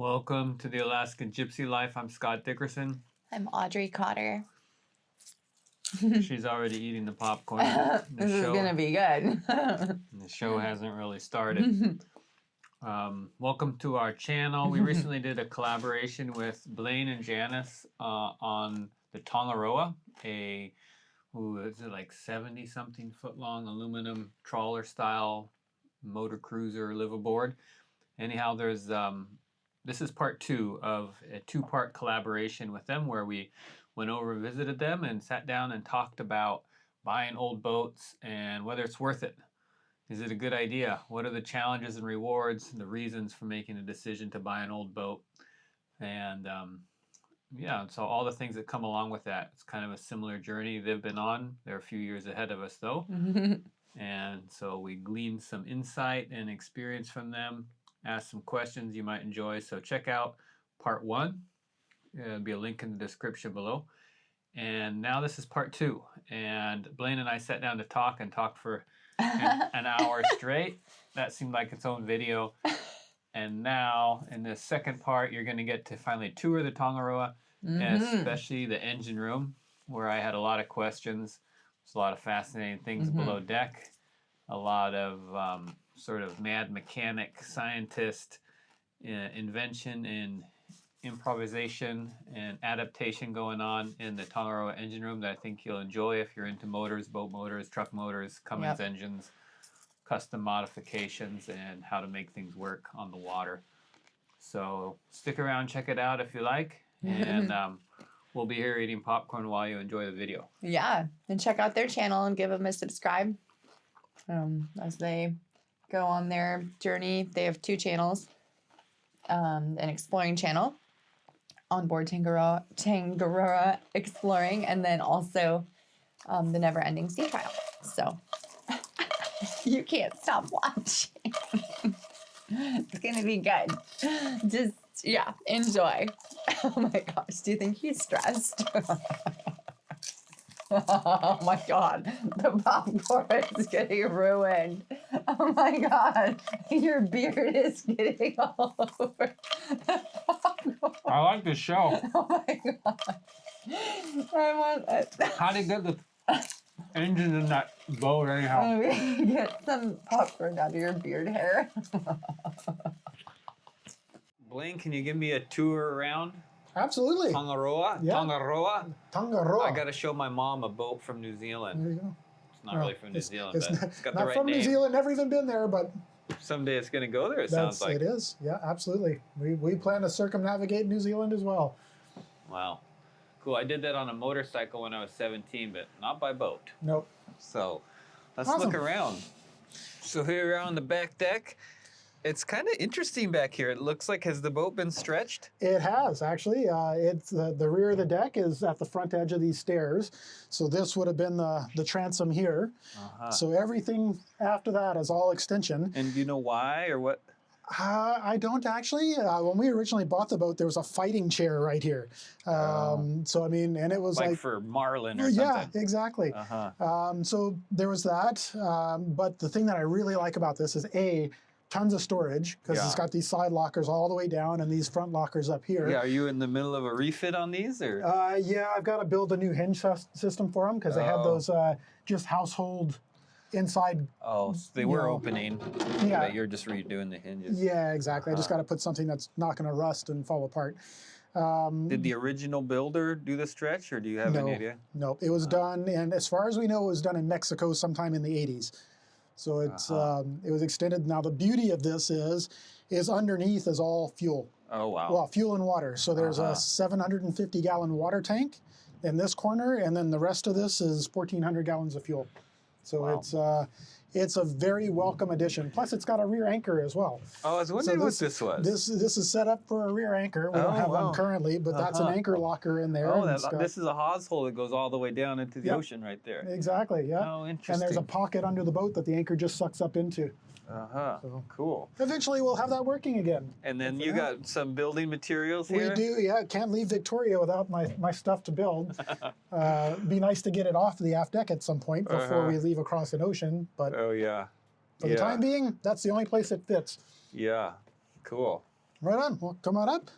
Welcome to the Alaskan Gypsy Life. I'm Scott Dickerson. I'm Audrey Cotter. She's already eating the popcorn. This is going to be good. The show hasn't really started. Welcome to our channel. We recently did a collaboration with Blaine Janis on the Tangaroa, like 70-something foot long aluminum trawler-style motor cruiser liveaboard. Anyhow, there's this is part 2 of a 2-part collaboration with them where we went over and visited them and sat down and talked about buying old boats and whether it's worth it. Is it a good idea? What are the challenges and rewards, the reasons for making a decision to buy an old boat? And yeah, so all the things that come along with that. It's kind of a similar journey they've been on. They're a few years ahead of us though. And so we gleaned some insight and experience from them, asked some questions you might enjoy. So check out part 1. There'll be a link in the description below. And now this is part 2. And Blaine and I sat down to talk for an hour straight. That seemed like its own video. And now in the second part, you're going to get to finally tour the Tangaroa, and especially the engine room, where I had a lot of questions. There's a lot of fascinating things below deck. A lot of sort of mad mechanic, scientist, invention and improvisation and adaptation going on in the Tangaroa engine room that I think you'll enjoy if you're into motors, boat motors, truck motors, Cummins engines, custom modifications, and how to make things work on the water. So stick around, check it out if you like, and we'll be here eating popcorn while you enjoy the video. Yeah, and check out their channel and give them a subscribe as they go on their journey. They have 2 channels, an exploring channel, onboard Tangaroa exploring, and then also the never ending sea trial. So you can't stop watching. It's gonna be good. Just enjoy. Oh my gosh, do you think he's stressed? Oh my god, the popcorn is getting ruined. Oh my god, your beard is getting all over. I like this show. Oh my god. I want it. How do you get the engine in that boat anyhow? Get some popcorn out of your beard hair. Blaine, can you give me a tour around? Absolutely. Tangaroa? Yeah. Tangaroa? I got to show my mom a boat from New Zealand. There you go. It's not really from New Zealand, it's but not, it's got not the right from name. New Zealand, never even been there, but someday it's going to go there, it sounds like. It is, yeah, absolutely. We plan to circumnavigate New Zealand as well. Wow. Cool. I did that on a motorcycle when I was 17, but not by boat. Nope. So let's Awesome. look around. So here we are on the back deck. It's kind of interesting back here. It looks like, has the boat been stretched? It has, actually. It's the rear of the deck is at the front edge of these stairs. So this would have been the transom here. So everything after that is all extension. And do you know why or what? I don't actually. When we originally bought the boat, there was a fighting chair right here. So, I mean, and it was like for marlin or something. Yeah, exactly. So there was that. But the thing that I really like about this is, tons of storage, because it's got these side lockers all the way down and these front lockers up here. Yeah, are you in the middle of a refit on these? Or? Yeah, I've got to build a new hinge system for them, because they had those just household inside. Oh, so they were opening, but you're just redoing the hinges. Yeah, exactly. I just got to put something that's not going to rust and fall apart. Did the original builder do the stretch, or do you have any idea? No, it was done, and as far as we know, it was done in Mexico sometime in the 80s. So it's it was extended. Now the beauty of this is underneath is all fuel. Oh wow! Well, fuel and water. So there's a 750-gallon water tank in this corner, and then the rest of this is 1,400 gallons of fuel. So it's a very welcome addition. Plus, it's got a rear anchor as well. Oh, I was wondering what this was. This is set up for a rear anchor. We don't have one currently, but that's an anchor locker in there. Oh, this is a hawse hole that goes all the way down into the ocean right there. Exactly, yeah. Oh, interesting. And there's a pocket under the boat that the anchor just sucks up into. So, cool. Eventually, we'll have that working again. And then you got some building materials here? We do, yeah. Can't leave Victoria without my stuff to build. Be nice to get it off the aft deck at some point before we leave across an ocean. But for the time being, that's the only place it fits. Yeah, cool. Right on. Well, come on up.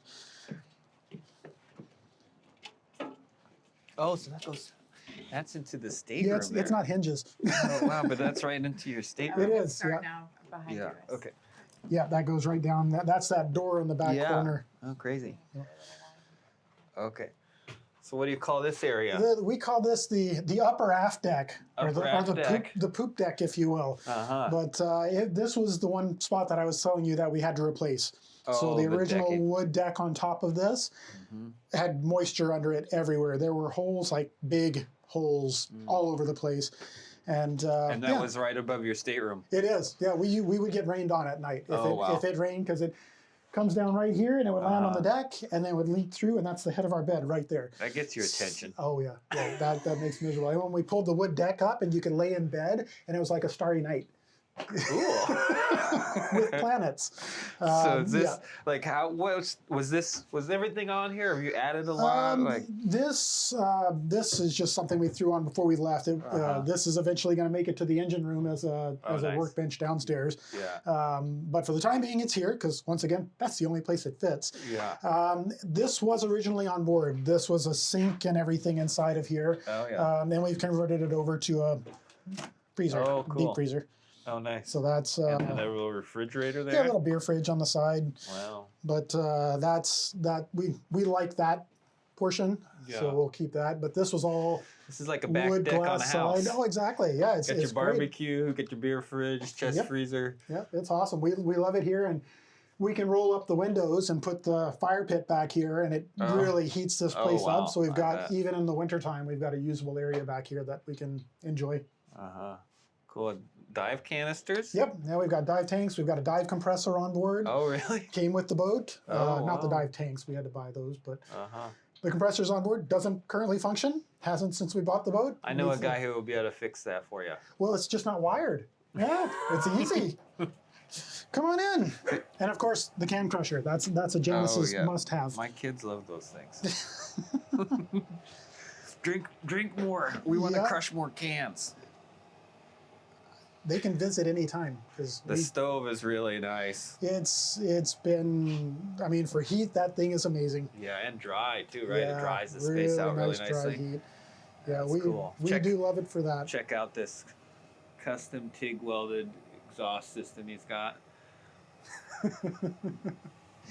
Oh, so that's into the stateroom. Yeah, it's not hinges. Oh, wow, but that's right into your stateroom. It is. Start Yeah. now behind Yeah. you guys. Okay. Yeah, that goes right down. That's that door in the back corner. Oh, crazy. Yeah. Okay. So what do you call this area? We call this the upper aft deck, Upper aft deck. the poop deck, if you will. Uh-huh. But this was the one spot that I was telling you that we had to replace. So Oh, the the original decking. wood deck on top of this had moisture under it everywhere. There were holes, like big holes, all over the place. And that was right above your stateroom. it is. Yeah, we would get rained on at night if it rained, because it comes down right here and it would land on the deck and then it would leak through, and that's the head of our bed right there. That gets your attention. Oh yeah, that makes me miserable. And when we pulled the wood deck up and you could lay in bed and it was like a starry night. Cool. With planets. So is this Yeah. like how was everything on here? Have you added a lot? This is just something we threw on before we left. This is eventually going to make it to the engine room as a nice. workbench downstairs. Yeah. But for the time being, it's here because once again, that's the only place it fits. Yeah. This was originally on board. This was a sink and everything inside of here. Oh yeah. Then we've converted it over to a freezer, Oh, cool. deep freezer. Oh nice. So that's and then a little refrigerator there. yeah, a little beer fridge on the side. Wow. But that's we like that portion, Yeah. so we'll keep that. But this was all This is like a back wood deck on a glass house. side. Oh, exactly. Yeah, it's Get it's your great. barbecue, get your beer fridge, chest Yep. freezer. Yeah, it's awesome. We love it here, and we can roll up the windows and put the fire pit back here, and it really heats this place wow. up. So we've I got bet. even in the wintertime, we've got a usable area back here that we can enjoy. Cool. Dive canisters. Yep. Now we've got dive tanks. We've got a dive compressor on board. Oh really? Came with the boat. Oh, not the wow. dive tanks. We had to buy those, but. Uh-huh. The compressor's on board, doesn't currently function, hasn't since we bought the boat. I know a guy who will be able to fix that for you. Well, it's just not wired. Yeah, it's easy. Come on in. And of course, the can crusher. That's a Janis's yeah. must-have. My kids love those things. Drink more. We want to Yeah. crush more cans. They can visit anytime because The stove is really nice. it's been. I mean, for heat, that thing is amazing. Yeah, and dry too, right? Yeah, it dries the space out really dry nicely. heat. Yeah, That's we cool. we Check- do love it for that. Check out this custom TIG welded exhaust system he's got.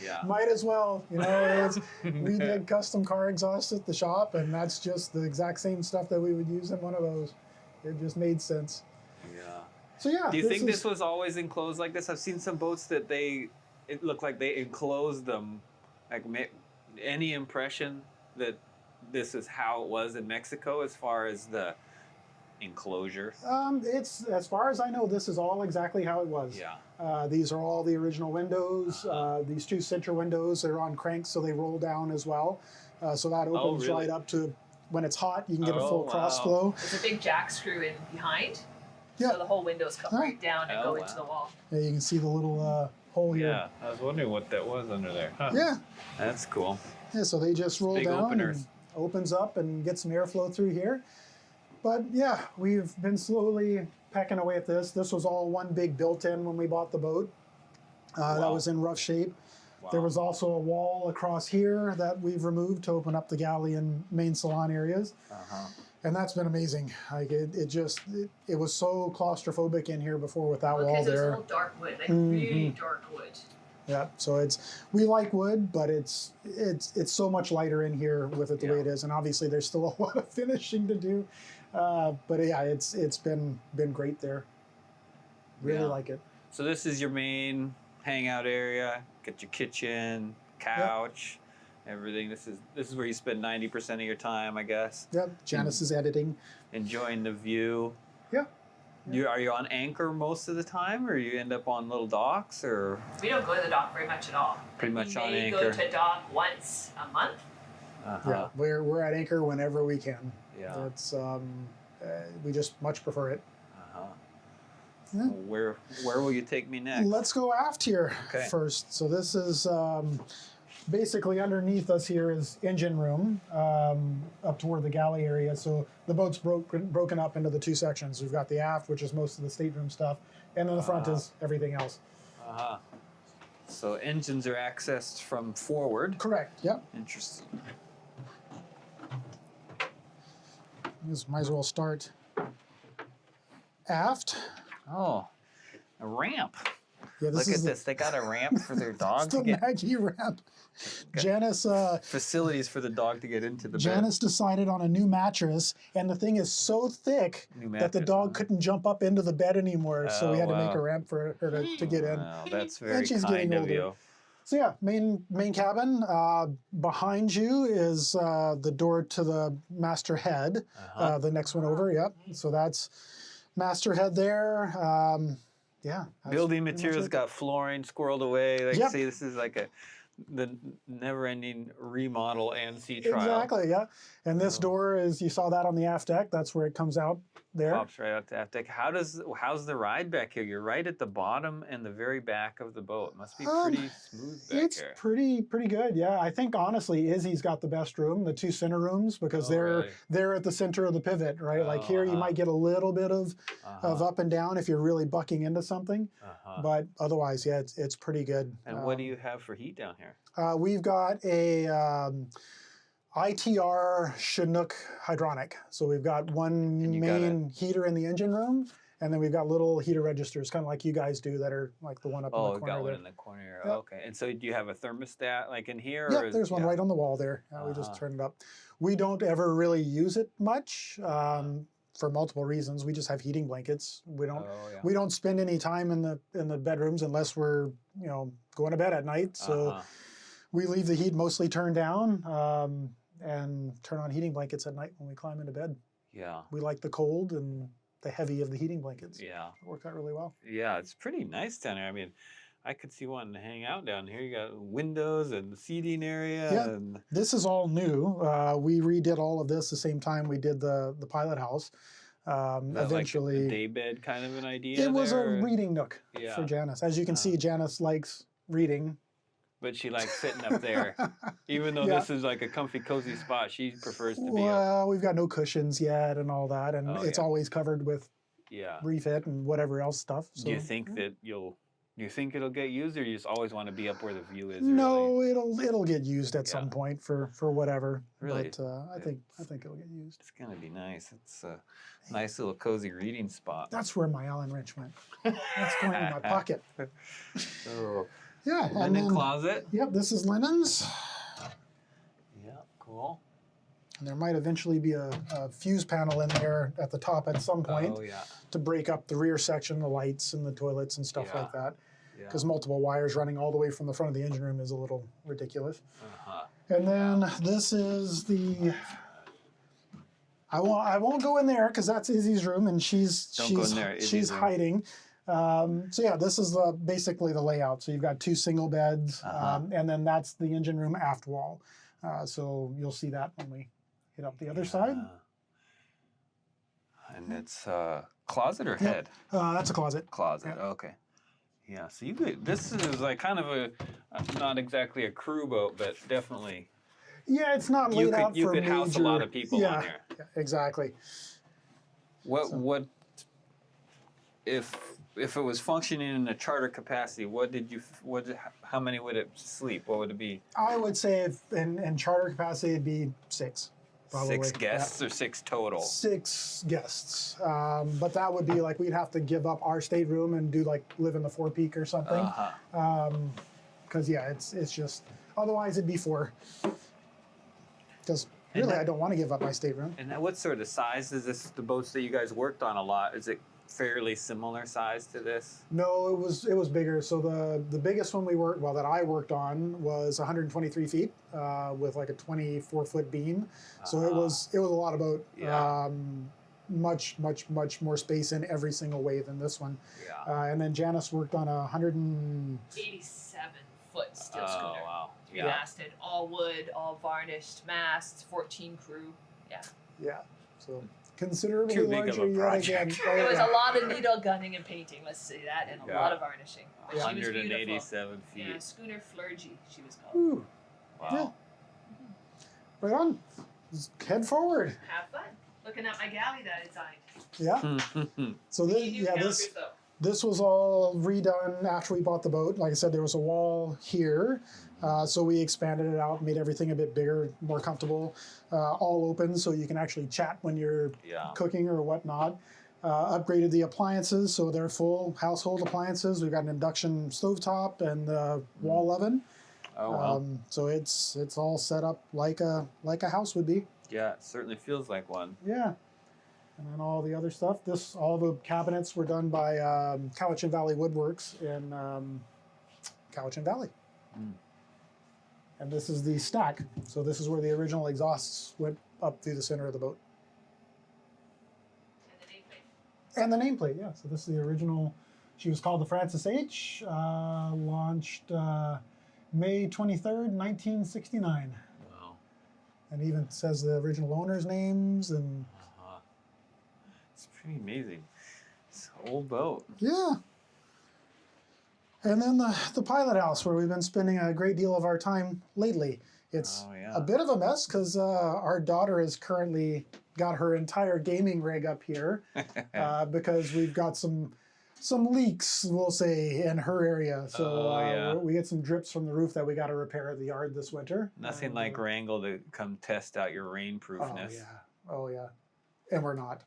Yeah. Might as well, we did custom car exhaust at the shop, and that's just the exact same stuff that we would use in one of those. It just made sense. Yeah. So yeah. Do you think this was always enclosed like this? I've seen some boats that it looked like they enclosed them. Like, any impression that this is how it was in Mexico as far as the enclosure? It's as far as I know, this is all exactly how it was. Yeah. These are all the original windows. These two center windows are on cranks, so they roll down as well. So that opens really? right up to when it's hot. You can get a full wow. cross flow. There's a big jack screw in behind, Yeah. so the whole windows come right down and Oh, go into wow. the wall. Yeah, you can see the little hole here. Yeah. I was wondering what that was under there. Huh. Yeah. That's cool. Yeah. So they just roll Big down openers. and opens up and get some airflow through here. But yeah, we've been slowly pecking away at this. This was all one big built-in when we bought the boat. That Wow. was in rough shape. Wow. There was also a wall across here that we've removed to open up the galley and main salon areas. And that's been amazing. Like it was so claustrophobic in here before with that wall Because it was there. all dark wood, like really dark wood. Yeah, so we like wood, but it's so much lighter in here with it the way it is, and obviously there's still a lot of finishing to do. But yeah, it's been great there. Really like it. So this is your main hangout area. Got your kitchen, couch, everything. This is where you spend 90% of your time, I guess. Yep, Janis is editing. Enjoying the view. Yeah. Are you on anchor most of the time, or you end up on little docks, or? We don't go to the dock very much at all. Pretty much on We may anchor. go to dock once a month. Yeah, we're at anchor whenever we can. Yeah. It's we just much prefer it. Yeah. Where will you take me next? Let's go aft here Okay. first. So this is basically underneath us here is engine room up toward the galley area. So the boat's broken up into the two sections. We've got the aft, which is most of the stateroom stuff, and then the front is everything else. So engines are accessed from forward. Correct. Yep. Interesting. Might as well start aft. Oh, a ramp. Yeah, Look at this. They got a ramp for their dog It's to the get. Maggie ramp. Janice, Facilities for the dog to get into the Janice decided on a new mattress, and the thing is so thick New that the mattress, dog huh? couldn't jump up into the bed anymore. So we Oh, had to make wow. a ramp for her to get in. Wow, that's very she's kind getting of older. you. So yeah, main cabin. Behind you is the door to the master head. The next one over. Yep. So that's master head there. Yeah. that's Building pretty much materials it. got flooring squirreled away. Like, Yep. see, this is like the never-ending remodel and sea trial. Exactly. Yeah. And this door is, you saw that on the aft deck. That's where it comes out there. Pops right out the aft deck. How's the ride back here? You're right at the bottom and the very back of the boat. Must be pretty smooth back It's here. pretty good. Yeah. I think honestly, Izzy's got the best room, the two center rooms, because really? they're at the center of the pivot, right? Like here, you Uh-huh. might get a little bit of up and down if you're really bucking into something, but otherwise, yeah, it's pretty good. And what do you have for heat down here? We've got a ITR Chinook hydronic. So we've got one And you got main heater in the engine room, and then we've got little heater registers, kind of like you guys do, that are like the one up in Oh, the we've corner got one there. in the corner here. Yep. Okay. And so do you have a thermostat like in here? Yeah, or is- there's one yeah. right on the wall there. We just turn it up. We don't ever really use it much for multiple reasons. We just have heating blankets. We don't Oh, yeah. we don't spend any time in the bedrooms unless we're going to bed at night. So we leave the heat mostly turned down and turn on heating blankets at night when we climb into bed. Yeah. We like the cold and the heavy of the heating blankets. Yeah. It worked out really well. Yeah, it's pretty nice down here. I mean, I could see wanting to hang out down here. You got windows and seating area. Yeah. And This is all new. We redid all of this the same time we did the pilot house. Eventually, like a day bed kind of an idea. it was there, a or- reading nook Yeah. for Janice. As you can see, Janice likes reading. But she likes sitting up there. Even though Yeah. this is like a comfy, cozy spot, she prefers to be up. Well, we've got no cushions yet and all that, and Oh, it's yeah. always covered with Yeah. refit and whatever else stuff. So, Do you think that you think it'll get used, or you just always want to be up where the view is? No, Really? it'll get used at some Yeah. point for whatever. Really? But I think it'll get used. It's gonna be nice. It's a nice little cozy reading spot. That's where my Allen wrench went. That's going in my pocket. Oh, Yeah, and linen then, closet. yep, this is linens. Yeah, cool. And there might eventually be a fuse panel in there at the top at some point Oh yeah. to break up the rear section, the lights and the toilets and stuff like that. Yeah. Because multiple wires running all the way from the front of the engine room is a little ridiculous. Uh-huh. And then this is the. I won't go in there because that's Izzy's room and she's Don't go in there, Izzy's she's room. hiding. So yeah, this is basically the layout. So you've got two single beds, and then that's the engine room aft wall. So you'll see that when we hit up the other side. And it's closet or head? That's a closet. Closet. Yeah. Okay. Yeah. So you could. This is like kind of a not exactly a crew boat, but definitely Yeah, it's not laid out you for could house a major- lot of people yeah, on here. yeah, exactly. What if it was functioning in a charter capacity? How many would it sleep? What would it be? I would say if in charter capacity it'd be six. Probably. 6 guests or 6 total? 6 guests. But that would be like we'd have to give up our stateroom and do like live in the forepeak or something. Because yeah, it's just otherwise it'd be 4. Because really, I don't want to give up my stateroom. And what sort of size is this? The boats that you guys worked on a lot, is it fairly similar size to this? No, it was bigger. So the biggest one that I worked on was 123 feet with like a 24-foot beam. So it was a lot of boat. Yeah. Much more space in every single way than this one. Yeah. And then Janice worked on 87-foot steel schooner. Oh wow. Yeah. Masted, all wood, all varnished masts, 14 crew. Yeah. Yeah. So considerably Too big of larger a yet again. project. Oh, There was yeah. a lot of needle gunning and painting, let's say that, and a Yeah. lot of varnishing. But she was beautiful. 187 feet. Yeah, schooner Flurgy, she was called. Ooh, Wow. right on. Just head forward. Have fun. Looking at my galley that I designed. Yeah. So You this, do yeah, counters, this though. This was all redone after we bought the boat. Like I said, there was a wall here, so we expanded it out, made everything a bit bigger, more comfortable, all open, so you can actually chat when you're cooking or whatnot. Upgraded the appliances, so they're full household appliances. We've got an induction stovetop and a wall oven. Oh wow! So it's all set up like a house would be. Yeah, it certainly feels like one. Yeah. And then all the other stuff. All the cabinets were done by Cowichan Valley Woodworks in Cowichan Valley. Mm. And this is the stack. So this is where the original exhausts went up through the center of the boat. And the nameplate, yeah. So this is the original. She was called the Francis H. Launched May 23rd, 1969. Wow. And even says the original owners' names and. It's pretty amazing. It's an old boat. Yeah. And then the pilot house, where we've been spending a great deal of our time lately. It's a bit of a mess because our daughter has currently got her entire gaming rig up here because we've got some leaks, we'll say, in her area. So we get some drips from the roof that we got to repair at the yard this winter. Nothing like Wrangle to come test out your rainproofness. Oh yeah. And we're not.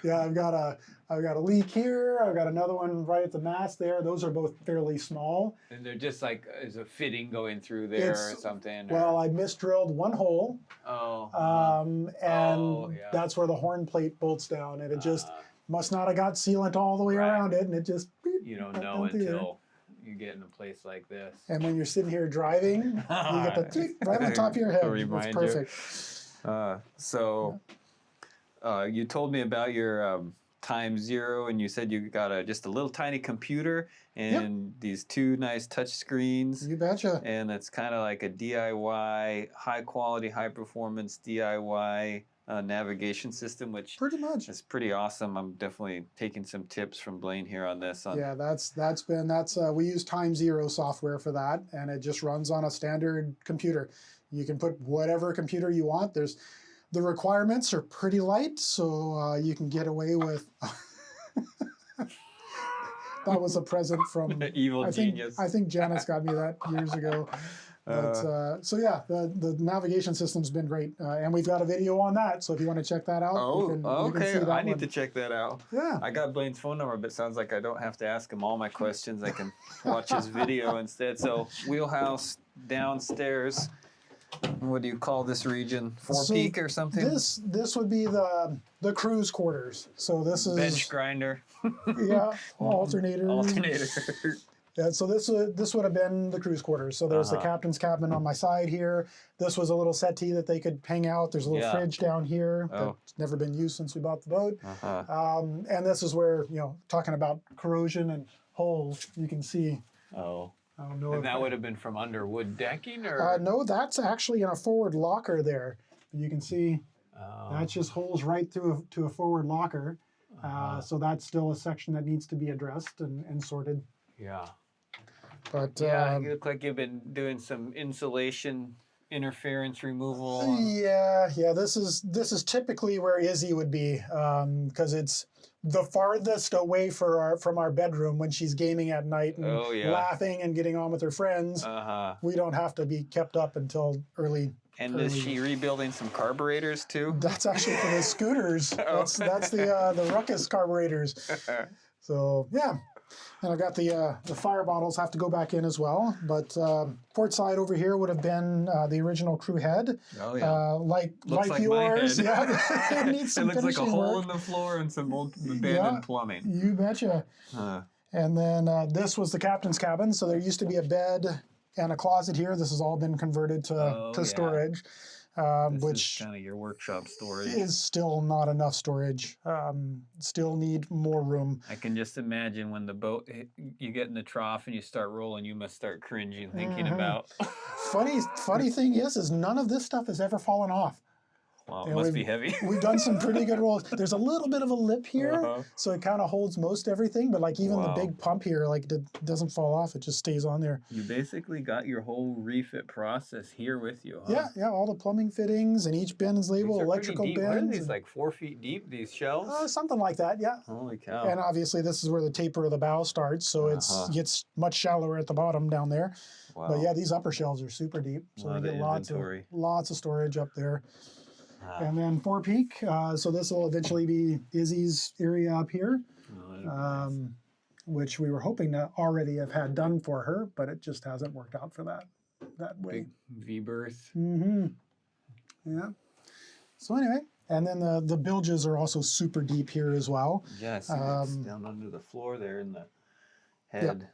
Yeah, I've got a leak here. I've got another one right at the mast there. Those are both fairly small. And they're just like, is a fitting going through there or something? Well, I misdrilled one hole. And that's where the horn plate bolts down, and it just must not have got sealant all the way around it, and it just. You don't know until you get in a place like this. And when you're sitting here driving, you get the tweet right on the top of your head. It's perfect. You told me about your Time Zero, and you said you got just a little tiny computer and these two nice touch screens. You betcha. And it's kind of like a DIY, high quality, high performance DIY navigation system, which pretty much is pretty awesome. I'm definitely taking some tips from Blaine here on this. Yeah, we use Time Zero software for that, and it just runs on a standard computer. You can put whatever computer you want. The requirements are pretty light, so you can get away with. That was a present from Evil Genius. I think Janice got me that years ago. But, the navigation system's been great, and we've got a video on that. So if you want to check that out, you can see that I need to check that out. Yeah, I got Blaine's phone number, but it sounds like I don't have to ask him all my questions. I can watch his video instead. So Wheelhouse downstairs. What do you call this region? Four-peak or something? This would be the crew's quarters. So this is bench grinder. Yeah, alternator. Alternator. Yeah, so this would have been the crew's quarters. So there's the captain's cabin on my side here. This was a little settee that they could hang out. There's a little fridge down here that's never been used since we bought the boat. And this is where, talking about corrosion and holes, you can see. I don't know. And that would have been from under wood decking, or no, that's actually in a forward locker there. You can see that's just holes right through to a forward locker. So that's still a section that needs to be addressed and sorted. Yeah. But you look like you've been doing some insulation interference removal. Yeah. This is typically where Izzy would be, because it's the farthest away from our bedroom when she's gaming at night and laughing and getting on with her friends. We don't have to be kept up until early. And is she rebuilding some carburetors too? That's actually for the scooters. That's the Ruckus carburetors. So yeah. And I've got the fire bottles have to go back in as well. But port side over here would have been the original crew head. Oh yeah. Like yours. My head. It needs some it looks like a hole work. in the floor and some old abandoned plumbing. You betcha. And then this was the captain's cabin. So there used to be a bed and a closet here. This has all been converted to storage. Which is kind of your workshop storage. Is still not enough storage. Still need more room. I can just imagine when the boat, you get in the trough and you start rolling, you must start cringing thinking about. Funny thing is none of this stuff has ever fallen off. Wow, it And must be heavy. We've done some pretty good rolls. There's a little bit of a lip here, Uh-huh. so it kind of holds most everything, but like even Wow. the big pump here, like it doesn't fall off. It just stays on there. You basically got your whole refit process here with you, huh? Yeah, yeah, all the plumbing fittings, and each bin is These labeled are electrical pretty deep. What are bins. these, like 4 feet deep, these shelves? Something like that, yeah. Holy cow. And obviously this is where the taper of the bow starts, so Uh-huh. it gets much shallower at the bottom down there. Wow. But yeah, these upper shelves are super deep, so Lot we of get inventory. lots of storage up there. Ah. And then forepeak, so this will eventually be Izzy's area up here, Oh, that'd be nice. which we were hoping to already have had done for her, but it just hasn't worked out for that way. Big V-berth. Mm-hmm. Yeah. So anyway, and then the bilges are also super deep here as well. Yeah, I see it's down under the floor there in the head.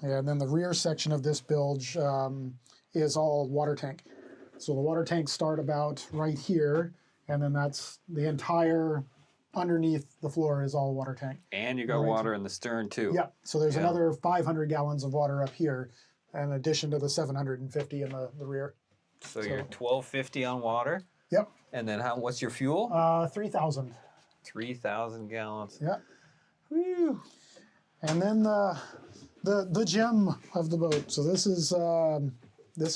And then the rear section of this bilge is all water tank. So the water tanks start about right here, and then that's the entire underneath the floor is all water tank. And you got Right. water in the stern too. Yeah, so there's Yeah. another 500 gallons of water up here, in addition to the 750 in the rear. So you're 1250 on water. Yep, And then what's your fuel? 3,000. 3,000 gallons. Yeah. Whew. And then the gem of the boat. So this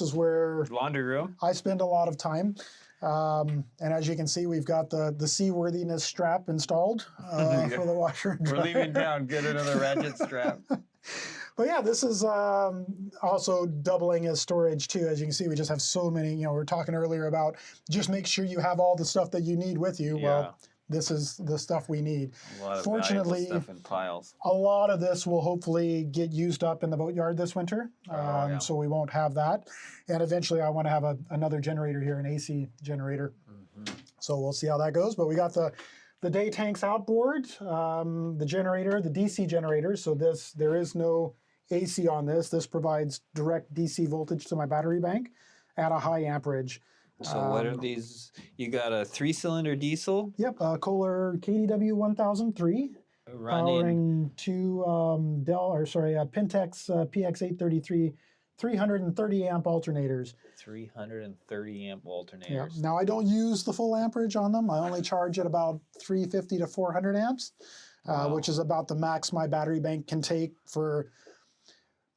is where Laundry room. I spend a lot of time. And as you can see, we've got the seaworthiness strap installed for the washer and We're dryer. leaving town. Get another ratchet strap. But yeah, this is also doubling as storage too. As you can see, we just have so many, we were talking earlier about just make sure you have all the stuff that you need with you. Yeah. Well, this is the stuff we need. A lot of Fortunately, valuable stuff in piles. a lot of this will hopefully get used up in the boatyard this winter, yeah. so we won't have that. And eventually I want to have another generator here, an AC generator. Mm-hmm. So we'll see how that goes. But we got the day tanks outboard, the generator, the DC generator. So there is no AC on this. This provides direct DC voltage to my battery bank at a high amperage. So what are these? You got a 3-cylinder diesel Yep, Kohler KDW 1003. running. Powering two Pentex PX833 330 amp alternators. 330 amp Yeah. alternators. Now I don't use the full amperage on them. I only charge at about 350 to 400 amps, Wow. which is about the max my battery bank can take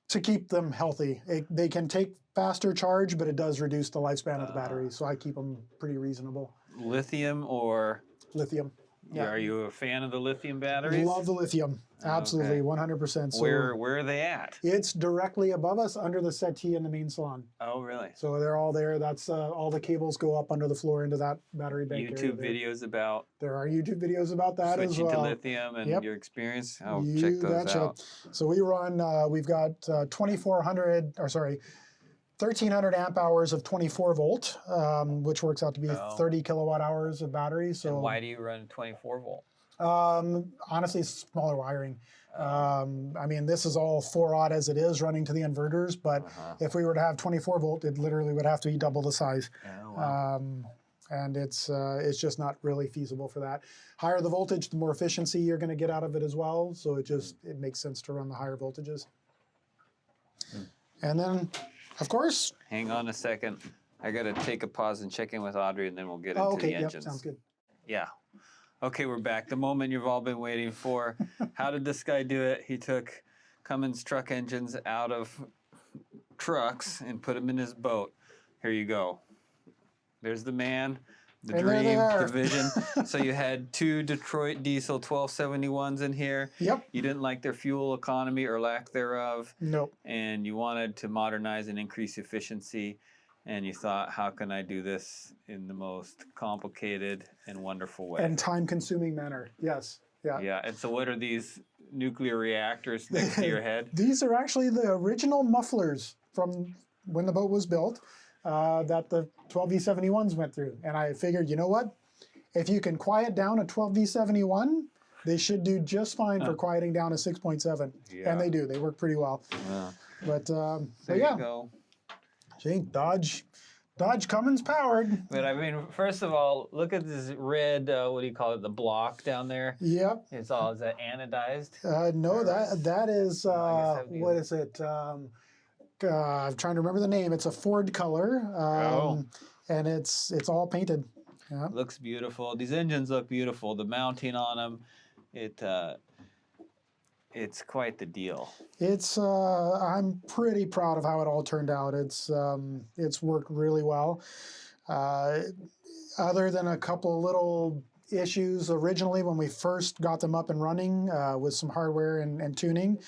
to keep them healthy. They can take faster charge, but it does reduce the lifespan of the battery. So I keep them pretty reasonable. Lithium or Lithium. Yeah. are you a fan of the lithium batteries? Love the lithium. Absolutely, Okay. 100%. So Where are they at? it's directly above us under the settee in the main salon. Oh, really? So they're all there. That's all the cables go up under the floor into that battery bank area YouTube there. videos about There are YouTube videos about that as switching well. to lithium and Yep. your experience. I'll You check those betcha. out. So we run, we've got 1,300 amp hours of 24 volt, which works out to be Oh. 30 kilowatt hours of battery. And So why do you run 24 volt? honestly, smaller wiring. I mean, this is all 4-aught as it is running to the inverters, but if we were to have 24 volt, it literally would have to be double the size. Oh, wow. And it's just not really feasible for that. Higher the voltage, the more efficiency you're going to get out of it as well. So it makes sense to run the higher voltages. And then, of course, Hang on a second. I got to take a pause and check in with Audrey, and then we'll get into okay, the yep, engines. sounds good. Yeah. Okay, we're back. The moment you've all been waiting for. How did this guy do it? He took Cummins truck engines out of trucks and put them in his boat. Here you go. There's the man, the And there they dream, are. the vision. So you had 2 Detroit diesel 1271s in here. Yep. You didn't like their fuel economy or lack thereof, Nope. and you wanted to modernize and increase efficiency. And you thought, how can I do this in the most complicated and wonderful way? And time-consuming manner. Yes. Yeah. Yeah, and so what are these nuclear reactors next to your head? These are actually the original mufflers from when the boat was built that the 12V71s went through. And I figured, you know what? If you can quiet down a 12V71, they should do just fine for quieting down a 6.7. Yeah. And they do. They work pretty well. Yeah. But There yeah, you go. see, Dodge Cummins powered. But I mean, first of all, look at this red, what do you call it, the block down there? Yep. Is that anodized? No, that is I guess that'd be- what is it? I'm trying to remember the name. It's a Ford color, and it's all painted. Yeah. Looks beautiful. These engines look beautiful. The mounting on them, it's quite the deal. It's I'm pretty proud of how it all turned out. It's worked really well. Other than a couple little issues originally when we first got them up and running with some hardware and tuning,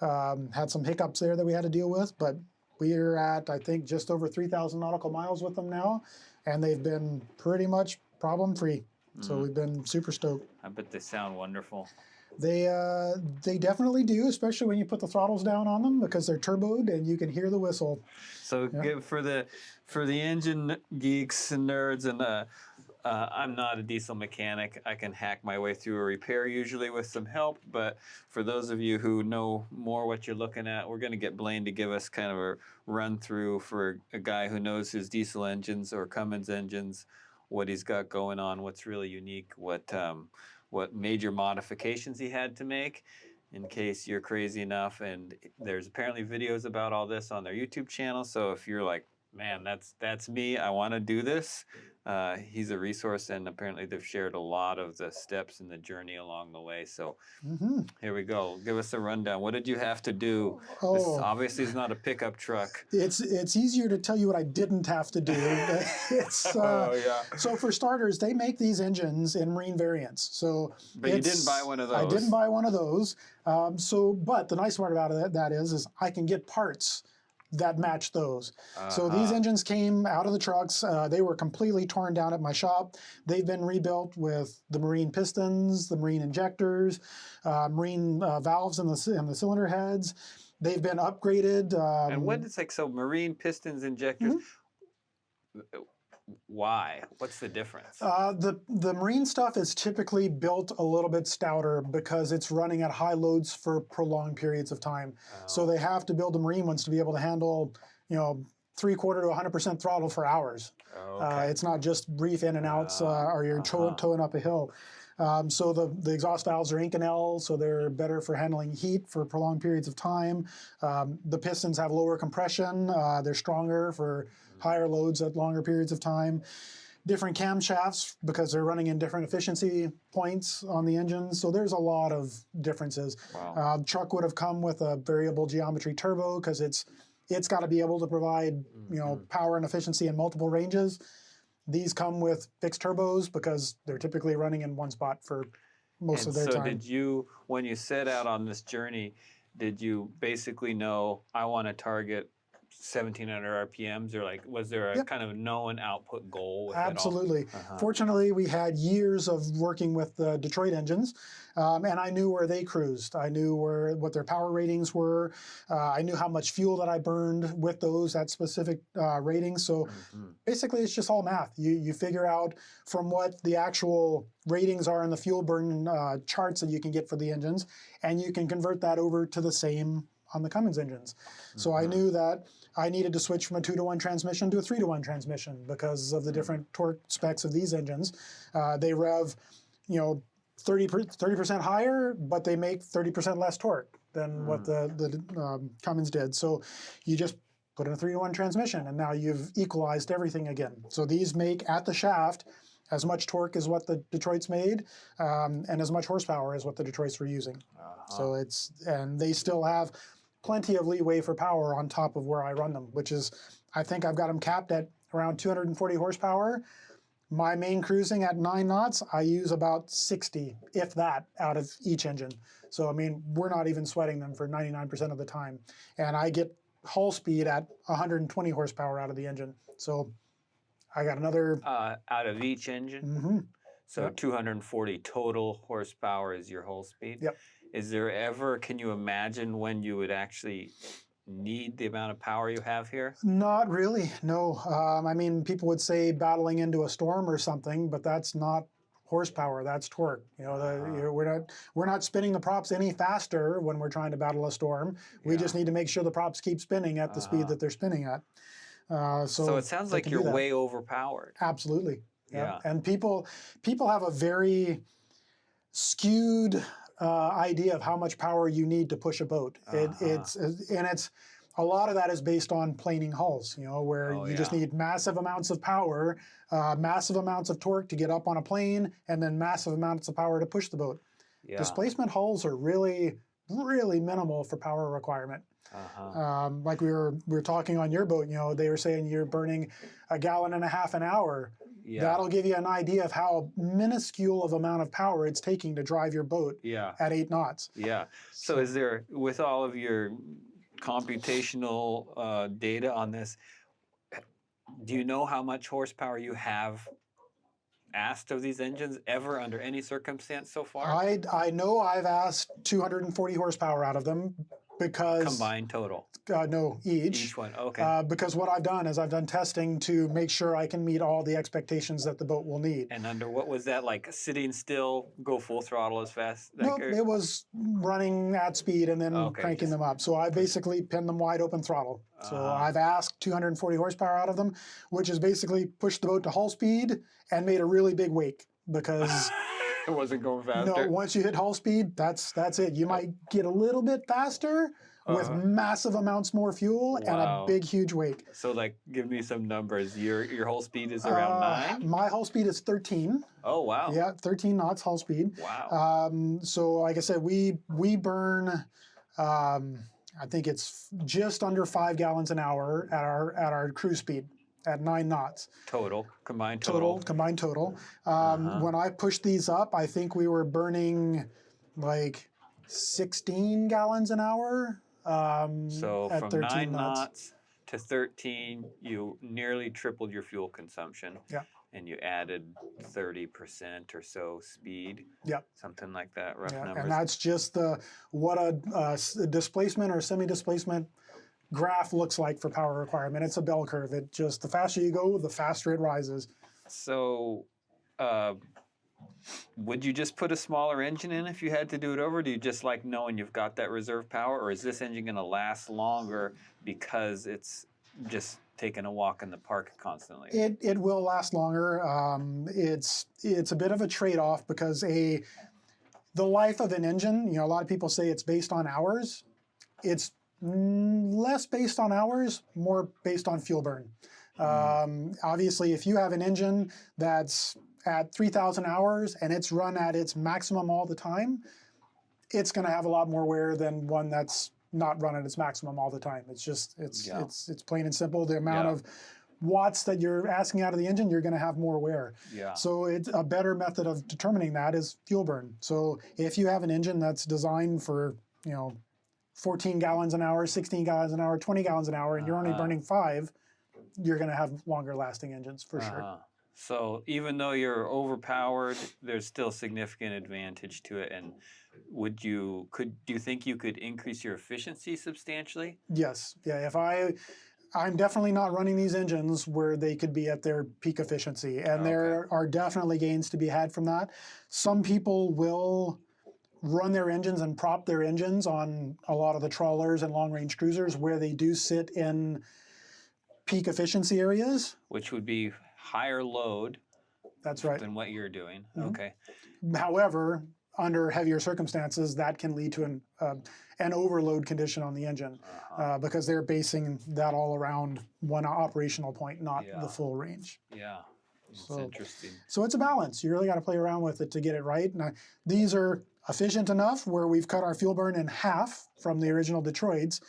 had some hiccups there that we had to deal with, but we're at, I think, just over 3,000 nautical miles with them now, and they've been pretty much problem-free. So we've been super stoked. I bet they sound wonderful. They definitely do, especially when you put the throttles down on them because they're turboed and you can hear the whistle. So for the engine geeks and nerds, and I'm not a diesel mechanic. I can hack my way through a repair usually with some help. But for those of you who know more what you're looking at, we're going to get Blaine to give us kind of a run through for a guy who knows his diesel engines or Cummins engines, what he's got going on, what's really unique, what major modifications he had to make, in case you're crazy enough. And there's apparently videos about all this on their YouTube channel. So if you're like, man, that's me, I want to do this, he's a resource, and apparently they've shared a lot of the steps in the journey along the way. So here we go. Give us a rundown. What did you have to do? This obviously is not a pickup truck. It's easier to tell you what I didn't have to do. So for starters, they make these engines in marine variants. But you didn't buy one of those. I didn't buy one of those. But the nice part about that is I can get parts that match those. So these engines came out of the trucks. They were completely torn down at my shop. They've been rebuilt with the marine pistons, the marine injectors, marine valves in the cylinder heads. They've been upgraded. And what is so marine pistons, injectors? Why? What's the difference? The marine stuff is typically built a little bit stouter because it's running at high loads for prolonged periods of time. So they have to build the marine ones to be able to handle, 3/4 to 100% throttle for hours. It's not just brief in and outs or you're towing up a hill. So the exhaust valves are Inconel, so they're better for handling heat for prolonged periods of time. The pistons have lower compression. They're stronger for higher loads at longer periods of time. Different camshafts because they're running in different efficiency points on the engines. So there's a lot of differences. Wow. Truck would have come with a variable geometry turbo because it's got to be able to provide power and efficiency in multiple ranges. These come with fixed turbos because they're typically running in one spot for most of their time. So did you, when you set out on this journey, did you basically know I want to target 1,700 RPMs, or was there a kind of known output goal with Absolutely. it all? Fortunately, we had years of working with the Detroit engines, and I knew where they cruised. I knew what their power ratings were. I knew how much fuel that I burned with those at specific ratings. So basically, it's just all math. You figure out from what the actual ratings are in the fuel burn charts that you can get for the engines, and you can convert that over to the same on the Cummins engines. So I knew that I needed to switch from a 2-to-1 transmission to a 3-to-1 transmission because of the different torque specs of these engines. They rev, 30% higher, but they make 30% less torque than what the Cummins did. So you just put in a 3-to-1 transmission, and now you've equalized everything again. So these make at the shaft as much torque as what the Detroits made, and as much horsepower as what the Detroits were using. So and they still have plenty of leeway for power on top of where I run them, which is, I think I've got them capped at around 240 horsepower. My main cruising at 9 knots, I use about 60, if that, out of each engine. So, we're not even sweating them for 99% of the time. And I get hull speed at 120 horsepower out of the engine. So I got another... out of each engine? So 240 total horsepower is your hull speed? Yep. Is there ever, can you imagine when you would actually need the amount of power you have here? Not really, no. People would say battling into a storm or something, but that's not horsepower, that's torque. We're not spinning the props any faster when we're trying to battle a storm. We just need to make sure the props keep spinning at the speed that they're spinning at. So it sounds like you're way overpowered. Absolutely. Yeah. And people have a very skewed idea of how much power you need to push a boat. a lot of that is based on planing hulls, you know, where you just need massive amounts of power, massive amounts of torque to get up on a plane, and then massive amounts of power to push the boat. Yeah. Displacement hulls are really, really minimal for power requirement. Like we were talking on your boat, you know, they were saying you're burning 1.5 gallons an hour. Yeah. That'll give you an idea of how minuscule of amount of power it's taking to drive your boat at 8 knots. Yeah. So is there, with all of your computational data on this, do you know how much horsepower you have asked of these engines ever under any circumstance so far? I know I've asked 240 horsepower out of them because... Combined total? No, each. Each one, okay. Because what I've done is I've done testing to make sure I can meet all the expectations that the boat will need. And under what was that, like sitting still, go full throttle as fast? Nope, it was running at speed and then cranking them up. So I basically pinned them wide open throttle. So I've asked 240 horsepower out of them, which is basically pushed the boat to hull speed and made a really big wake because... It wasn't going faster? No, once you hit hull speed, that's it. You might get a little bit faster with massive amounts more fuel and a big, huge wake. So, like, give me some numbers. Your hull speed is around 9? My hull speed is 13. Oh, wow. Yeah, 13 knots hull speed. Wow. So, like I said, we burn, I think it's just under 5 gallons an hour at our cruise speed. At 9 knots. Total, combined total. Combined total. When I pushed these up, I think we were burning like 16 gallons an hour. So at from 9 knots to 13, you nearly tripled your fuel consumption. Yeah. And you added 30% or so speed. Yeah. Something like that, rough numbers. And that's just what a displacement or semi-displacement graph looks like for power requirement. It's a bell curve. It just, the faster you go, the faster it rises. So would you just put a smaller engine in if you had to do it over? Do you just like knowing you've got that reserve power? Or is this engine going to last longer because it's just taking a walk in the park constantly? It will last longer. It's a bit of a trade-off because the life of an engine, you know, a lot of people say it's based on hours. It's less based on hours, more based on fuel burn. Obviously, if you have an engine that's at 3,000 hours and it's run at its maximum all the time, it's going to have a lot more wear than one that's not run at its maximum all the time. It's just, it's plain and simple. The amount of watts that you're asking out of the engine, you're going to have more wear. Yeah. So it's a better method of determining that is fuel burn. So if you have an engine that's designed for, you know, 14 gallons an hour, 16 gallons an hour, 20 gallons an hour, and you're only burning 5, you're going to have longer lasting engines for sure. So even though you're overpowered, there's still significant advantage to it. And do you think you could increase your efficiency substantially? Yes. Yeah. I'm definitely not running these engines where they could be at their peak efficiency. And there are definitely gains to be had from that. Some people will run their engines and prop their engines on a lot of the trawlers and long-range cruisers where they do sit in peak efficiency areas. Which would be Higher load. That's right. Than what you're doing. Mm-hmm. Okay. However, under heavier circumstances, that can lead to an overload condition on the engine because they're basing that all around one operational point, not the full range. Yeah. It's interesting. So it's a balance. You really got to play around with it to get it right. Now, these are efficient enough where we've cut our fuel burn in half from the original Detroits,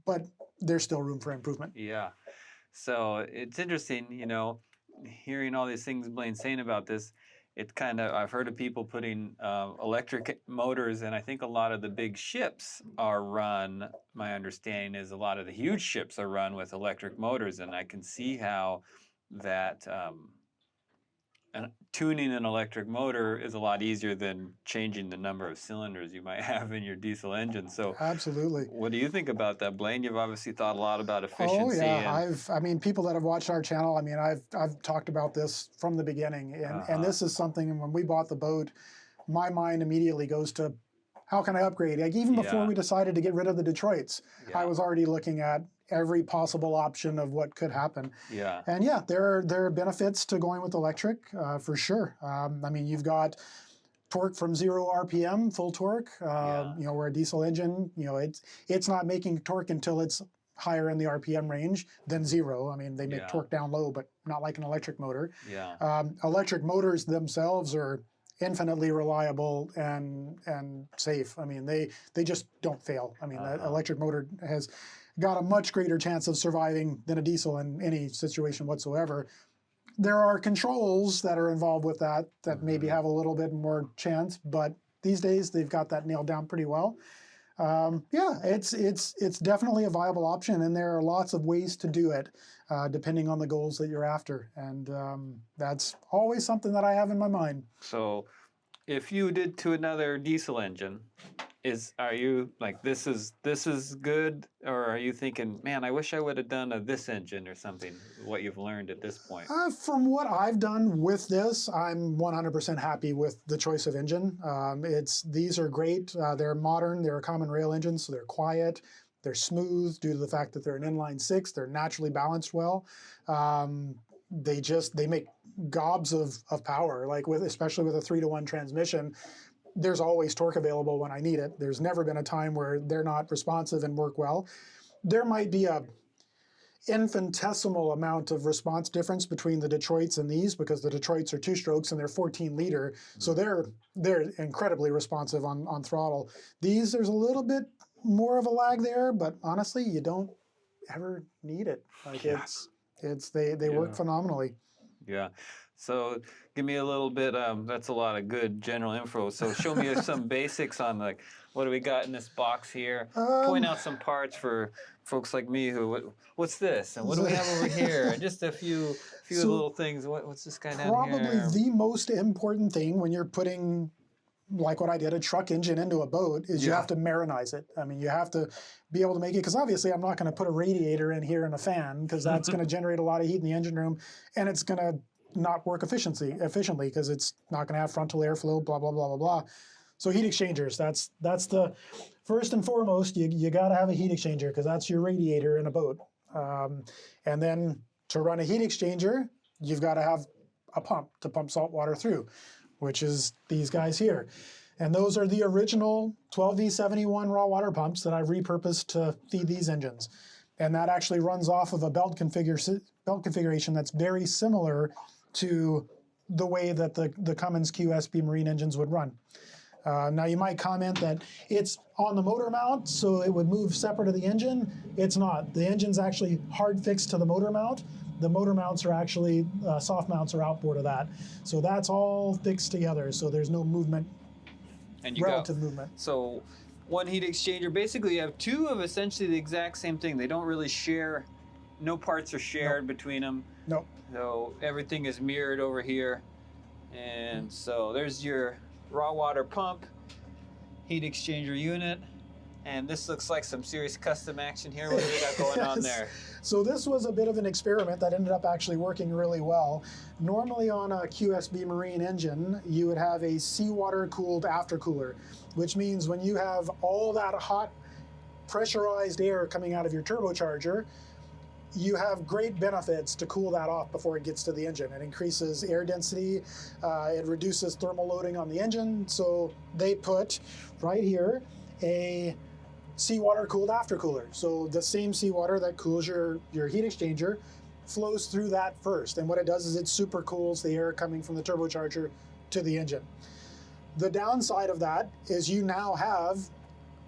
but there's still room for improvement. Yeah. So it's interesting, you know, hearing all these things Blaine's saying about this. It kind of, I've heard of people putting electric motors, and I think a lot of the big ships are run, my understanding is a lot of the huge ships are run with electric motors, and I can see how that tuning an electric motor is a lot easier than changing the number of cylinders you might have in your diesel engine. So absolutely. What do you think about that, Blaine? You've obviously thought a lot about efficiency. Oh yeah, I mean, people that have watched our channel, I mean, I've talked about this from the beginning, and this is something. When we bought the boat, my mind immediately goes to how can I upgrade? Like even before we decided to get rid of the Detroits, I was already looking at every possible option of what could happen. Yeah. And yeah, there are benefits to going with electric for sure. I mean, you've got torque from 0 RPM, full torque. You know, where a diesel engine, you know, it's not making torque until it's higher in the RPM range than zero. I mean, they make Yeah. torque down low, but not like an electric motor. Yeah. Electric motors themselves are infinitely reliable and safe. I mean, they just don't fail. I mean, that electric motor has got a much greater chance of surviving than a diesel in any situation whatsoever. There are controls that are involved with that maybe have a little bit more chance, but these days they've got that nailed down pretty well. Yeah, it's definitely a viable option, and there are lots of ways to do it, depending on the goals that you're after, and that's always something that I have in my mind. So, if you did to another diesel engine, are you like this is good, or are you thinking, man, I wish I would have done this engine or something? What you've learned at this point? From what I've done with this, I'm 100% happy with the choice of engine. These are great. They're modern. They're a common rail engine, so they're quiet. They're smooth due to the fact that they're an inline six. They're naturally balanced well. They make gobs of power, like especially with a 3-to-1 transmission. There's always torque available when I need it. There's never been a time where they're not responsive and work well. There might be a infinitesimal amount of response difference between the Detroits and these, because the Detroits are 2 strokes and they're 14 liter, so they're incredibly responsive on throttle. These, there's a little bit more of a lag there, but honestly, you don't ever need it. Like they work phenomenally. Yeah. So give me a little bit, that's a lot of good general info. So show me some basics on like, what do we got in this box here? Point out some parts for folks like me who, what's this? And what do we have over here? And just a few little things. What's this guy down here? Probably the most important thing when you're putting, like what I did, a truck engine into a boat, is you have to marinize it. I mean, you have to be able to make it, because obviously I'm not going to put a radiator in here and a fan, because that's going to generate a lot of heat in the engine room, and it's going to not work efficiently because it's not going to have frontal airflow, blah, blah, blah, blah, blah. So heat exchangers, that's the first and foremost. You got to have a heat exchanger, because that's your radiator in a boat. And then to run a heat exchanger, you've got to have a pump to pump salt water through, which is these guys here. And those are the original 12V71 raw water pumps that I've repurposed to feed these engines. And that actually runs off of a belt configuration that's very similar to the way that the Cummins QSB marine engines would run. Now you might comment that it's on the motor mount, so it would move separate of the engine. It's not. The engine's actually hard fixed to the motor mount. The motor mounts are actually, soft mounts are outboard of that. So that's all fixed together, so there's no movement, and you relative movement. So one heat exchanger, basically you have two of essentially the exact same thing. They don't really share, no parts are shared between them. Nope. So everything is mirrored over here. And so there's your raw water pump, heat exchanger unit, and this looks like some serious custom action here. What do we got going on there? So this was a bit of an experiment that ended up actually working really well. Normally on a QSB marine engine, you would have a seawater cooled aftercooler, which means when you have all that hot pressurized air coming out of your turbocharger, you have great benefits to cool that off before it gets to the engine. It increases air density, it reduces thermal loading on the engine, so they put right here a seawater cooled aftercooler. So the same seawater that cools your heat exchanger flows through that first, and what it does is it super cools the air coming from the turbocharger to the engine. The downside of that is you now have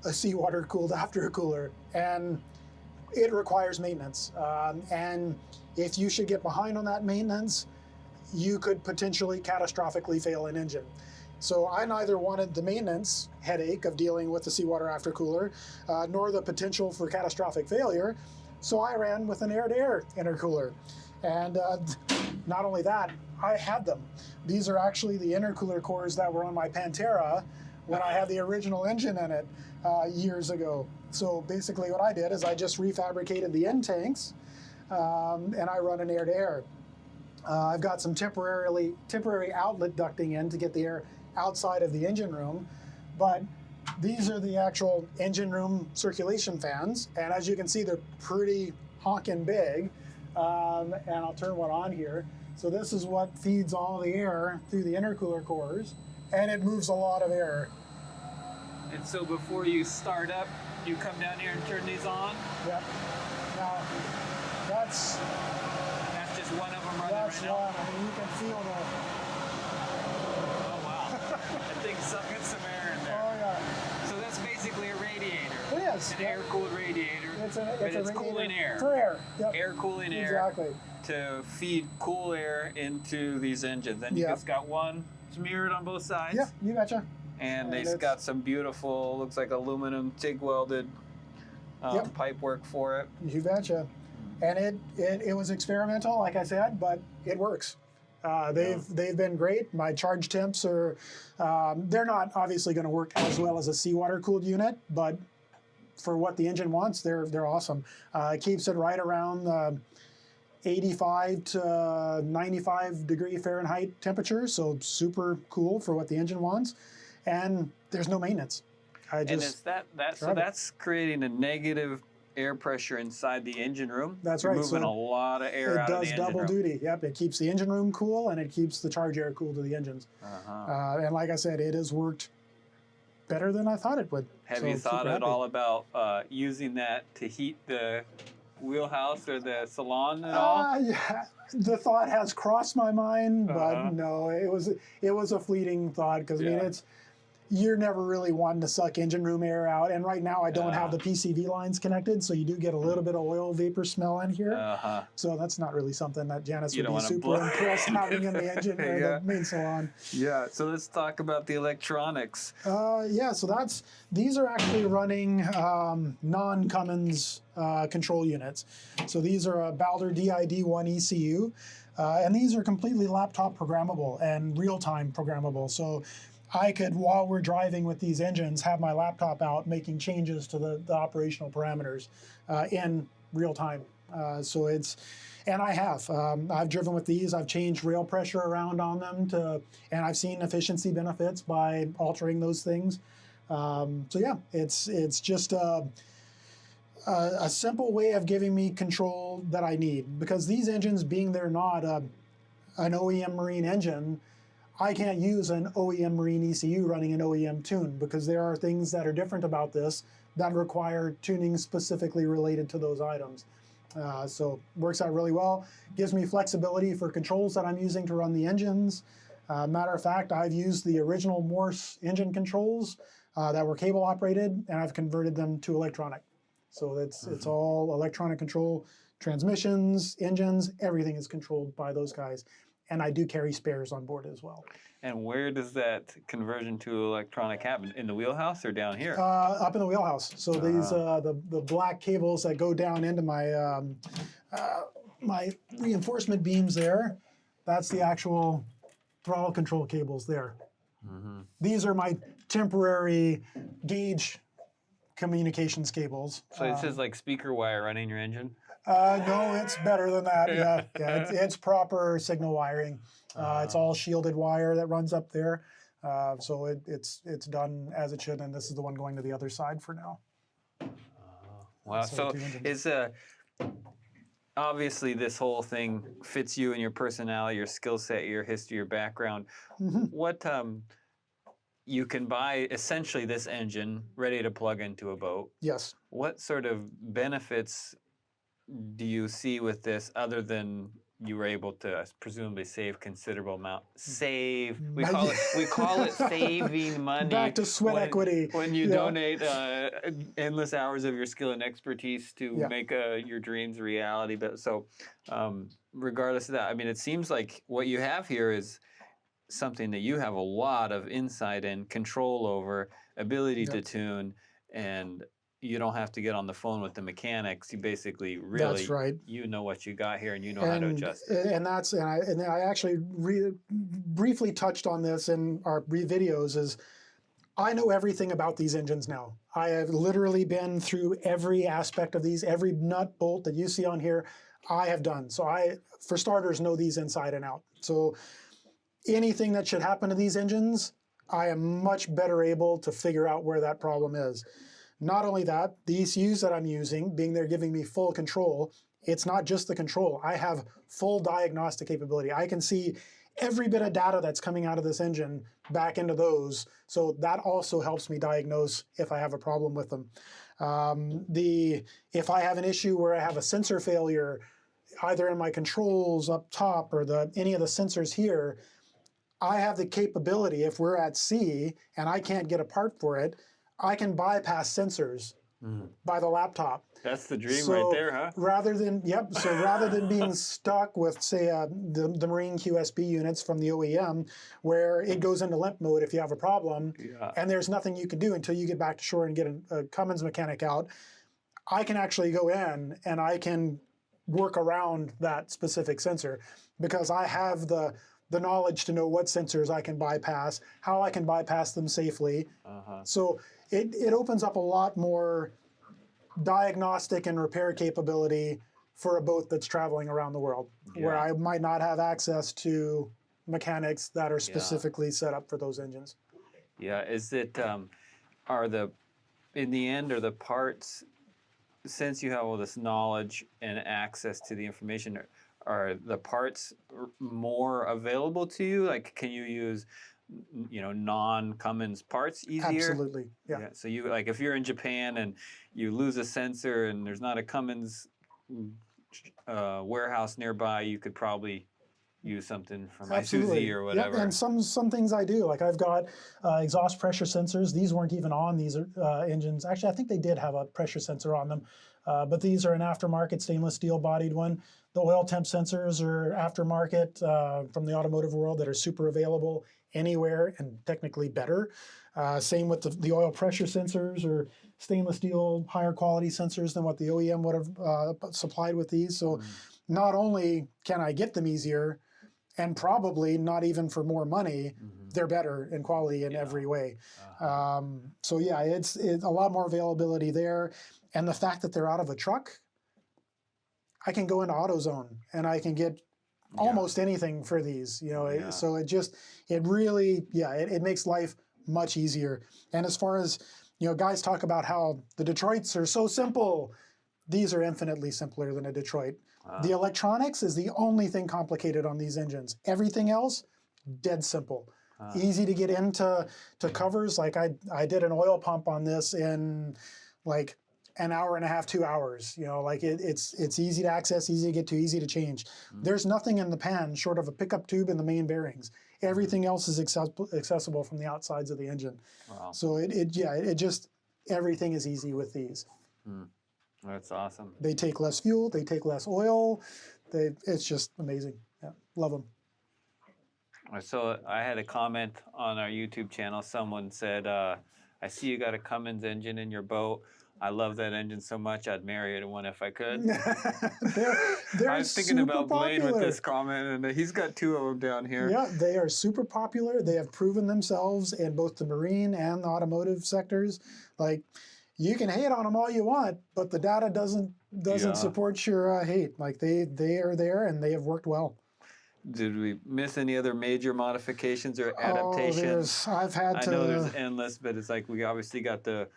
a seawater cooled aftercooler, and it requires maintenance. And if you should get behind on that maintenance, you could potentially catastrophically fail an engine. So I neither wanted the maintenance headache of dealing with the seawater aftercooler, nor the potential for catastrophic failure. So I ran with an air-to-air intercooler. And not only that, I had them. These are actually the intercooler cores that were on my Pantera when I had the original engine in it years ago. So basically what I did is I just refabricated the end tanks, and I run an air-to-air. I've got some temporary outlet ducting in to get the air outside of the engine room, but these are the actual engine room circulation fans, and as you can see, they're pretty honking big. And I'll turn one on here. So this is what feeds all the air through the intercooler cores, and it moves a lot of air. And so before you start up, you come down here and turn these on? Yep. that's just one of them running That's right now. one. I mean, you can feel the. Oh wow, that thing's sucking some air in there. Oh yeah. So that's basically a radiator. It is. It's an air-cooled radiator. It's But cooling air. For air. Yep. Air cooling air. Exactly. To feed cool air into these engines. And you just got one. It's mirrored on both sides. Yeah, you betcha. And they've got some beautiful, looks like aluminum TIG welded pipe work for it. You betcha. And it was experimental, like I said, but it works. They've been great. My charge temps are, they're not obviously going to work as well as a seawater cooled unit, but for what the engine wants, they're awesome. It keeps it right around 85 to 95 degree Fahrenheit temperature, so super cool for what the engine wants, and there's no maintenance. And is that's creating a negative air pressure inside the engine room? That's You're right. moving So a lot of air out of the engine room. It does double duty. Yep, it keeps the engine room cool and it keeps the charge air cool to the engines. And like I said, it has worked better than I thought it would. Have you thought at all about using that to heat the wheelhouse or the salon at all? Yeah, the thought has crossed my mind, but no, it was a fleeting thought because I mean you're never really wanting to suck engine room air out, and right now I don't have the PCV lines connected, so you do get a little bit of oil vapor smell in here. So that's not really something that Janis would be super impressed having in the engine or the main salon. Yeah, so let's talk about the electronics. Yeah, so these are actually running non-Cummins control units. So these are a Balder DID1 ECU, and these are completely laptop programmable and real-time programmable. So I could, while we're driving with these engines, have my laptop out making changes to the operational parameters in real time. And I have. I've driven with these. I've changed rail pressure around on them and I've seen efficiency benefits by altering those things. So yeah, it's just a simple way of giving me control that I need, because these engines, being they're not an OEM marine engine, I can't use an OEM marine ECU running an OEM tune, because there are things that are different about this that require tuning specifically related to those items. So works out really well. Gives me flexibility for controls that I'm using to run the engines. Matter of fact, I've used the original Morse engine controls that were cable operated, and I've converted them to electronic. So it's all electronic control. Transmissions, engines, everything is controlled by those guys. And I do carry spares on board as well. And where does that conversion to electronic happen? In the wheelhouse or down here? Up in the wheelhouse. So these the black cables that go down into my my reinforcement beams there, that's the actual throttle control cables there. These are my temporary gauge communications cables. So this is like speaker wire running your engine? No, it's better than that. Yeah. It's proper signal wiring. It's all shielded wire that runs up there. So it's done as it should, and this is the one going to the other side for now. Wow. So is obviously this whole thing fits you and your personality, your skill set, your history, your background. What you can buy essentially this engine ready to plug into a boat. Yes. What sort of benefits do you see with this, other than you were able to presumably save considerable amount? We call it saving money. Back to sweat equity. When you donate endless hours of your skill and expertise to make your dreams a reality. But so, regardless of that, I mean, it seems like what you have here is something that you have a lot of insight and control over, ability to tune, and you don't have to get on the phone with the mechanics. You basically really, that's right. You know what you got here, and you know how to adjust it. And I actually briefly touched on this in our videos. Is I know everything about these engines now. I have literally been through every aspect of these, every nut bolt that you see on here. I have done. So I, for starters, know these inside and out. So anything that should happen to these engines, I am much better able to figure out where that problem is. Not only that, the ECUs that I'm using, being they're giving me full control, it's not just the control. I have full diagnostic capability. I can see every bit of data that's coming out of this engine back into those. So that also helps me diagnose if I have a problem with them. If I have an issue where I have a sensor failure, either in my controls up top or any of the sensors here, I have the capability, if we're at sea and I can't get a part for it, I can bypass sensors by the laptop. That's the dream right there, huh? Rather than rather than being stuck with, say, the Marine QSB units from the OEM, where it goes into limp mode if you have a problem, and there's nothing you can do until you get back to shore and get a Cummins mechanic out, I can actually go in and I can work around that specific sensor because I have the knowledge to know what sensors I can bypass, how I can bypass them safely. So it opens up a lot more diagnostic and repair capability for a boat that's traveling around the world, where I might not have access to mechanics that are specifically set up for those engines. Yeah, is it, in the end, are the parts, since you have all this knowledge and access to the information, are the parts more available to you? Like, can you use, non-Cummins parts easier? Absolutely, yeah. So you, like, if you're in Japan and you lose a sensor and there's not a Cummins warehouse nearby, you could probably use something from Isuzu or whatever. Yep. And some things I do, like I've got exhaust pressure sensors. These weren't even on these engines. Actually, I think they did have a pressure sensor on them, but these are an aftermarket stainless steel bodied one. The oil temp sensors are aftermarket from the automotive world that are super available anywhere and technically better. Same with the oil pressure sensors, or stainless steel, higher quality sensors than what the OEM would have supplied with these. So not only can I get them easier, and probably not even for more money, they're better in quality in every way. So yeah, it's a lot more availability there. And the fact that they're out of a truck, I can go into AutoZone and I can get almost anything for these, so it really makes life much easier. And as far as, guys talk about how the Detroits are so simple, these are infinitely simpler than a Detroit. The electronics is the only thing complicated on these engines. Everything else, dead simple. Easy to get into covers. Like I did an oil pump on this in like an hour and a half, 2 hours. It's easy to access, easy to get to, easy to change. There's nothing in the pan short of a pickup tube and the main bearings. Everything else is accessible from the outsides of the engine. So it just, everything is easy with these. That's awesome. They take less fuel, they take less oil. It's just amazing. Yeah, love them. So I had a comment on our YouTube channel. Someone said, I see you got a Cummins engine in your boat. I love that engine so much, I'd marry it one if I could. they're I was thinking about Blaine popular with this comment, and he's got 2 of them down here. Yeah, they are super popular. They have proven themselves in both the marine and the automotive sectors. Like, you can hate on them all you want, but the data doesn't support your hate. Like, they are there and they have worked well. Did we miss any other major modifications or adaptations? I know there's endless, but it's like we obviously got the